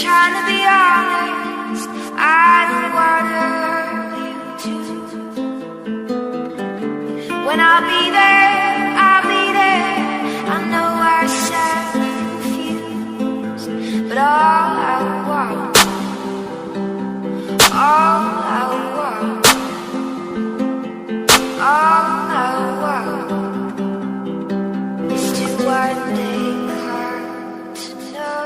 trying to be honest, I don't wanna hurt you too. When I'll be there, I'll be there. I know I sound confused, but all I want is to one day come to know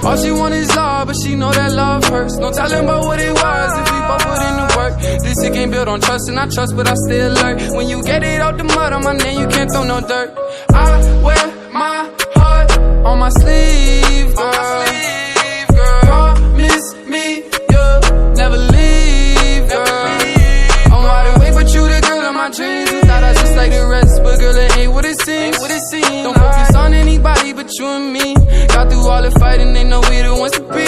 All she want is love, but she know that love hurts. No telling about what it was if we both put in the work. This shit ain't built on trust, and I trust, but I still lurk. When you get it out the mud on my name, you can't throw no dirt. I wear my heart on my sleeve, girl. Promise me you'll never leave, girl. I'm wide awake, but you the girl of my dreams. You thought I just like the rest, but girl, it ain't what it seems. Don't focus on anybody but you and me. Got through all the fighting, they know we the ones to be.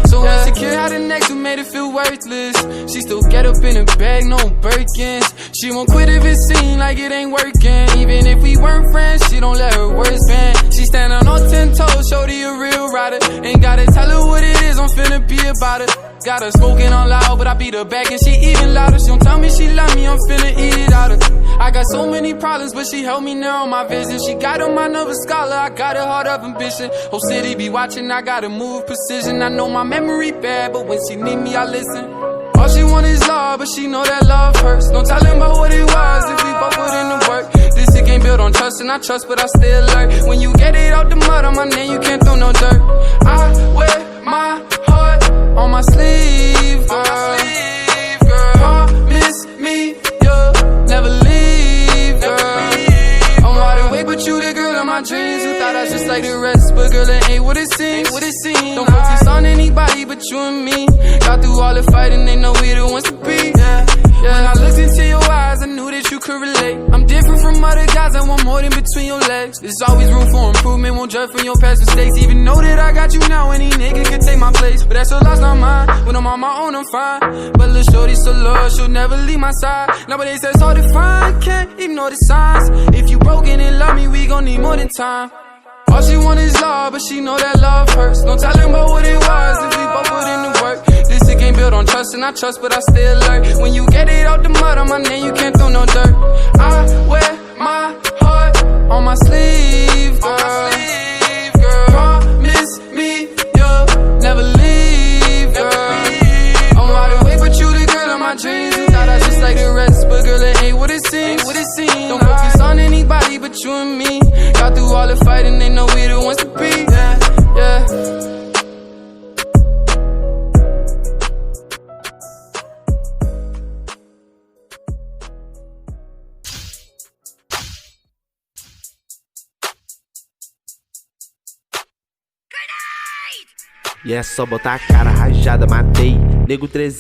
So insecure how the next who made it feel worthless. She still get up in a bag, no Birkins. She won't quit if it seems like it ain't working. Even if we weren't friends, she don't let her words bend. She stand on 10 toes, shorty a real rider. Ain't gotta tell her what it is, I'm finna be about it. Got her smoking on loud, but I beat her back and she even louder. She don't tell me she love me, I'm finna eat it out of. I got so many problems, but she helped me narrow my vision. She got on my nervous scholar, I got a heart of ambition. Whole city be watching, I gotta move precision. I know my memory bad, but when she need me, I listen. All she want is love, but she know that love hurts. No telling about what it was if we both put in the work. This shit ain't built on trust, and I trust, but I still lurk. When you get it out the mud on my name, you can't throw no dirt. I wear my heart on my sleeve, girl. Promise me you'll never leave, girl. I'm wide awake, but you the girl of my dreams. You thought I was just like the rest, but girl, it ain't what it seems. Don't focus on anybody but you and me. Got through all the fighting, they know we the ones to be. When I looked into your eyes, I knew that you could relate. I'm different from other guys, I want more than between your legs. There's always room for improvement, won't judge from your past mistakes. Even know that I got you now, any nigga can take my place. But that's your loss, not mine. When I'm on my own, I'm fine. But little shorty so loyal, she'll never leave my side. Nowadays that's hard to find, can't ignore the signs. If you broken and love me, we gon' need more than time. All she want is love, but she know that love hurts. No telling about what it was if we both put in the work. This shit ain't built on trust, and I trust, but I still lurk. When you get it out the mud on my name, you can't throw no dirt. I wear my heart on my sleeve, girl. Promise me you'll never leave, girl. I'm wide awake, but you the girl of my dreams. You thought I just like the rest, but girl, it ain't what it seems. Don't focus on anybody but you and me. Got through all the fighting, they know we the ones to be. Yeah. E é só botar a cara rajada, matei. Nego 13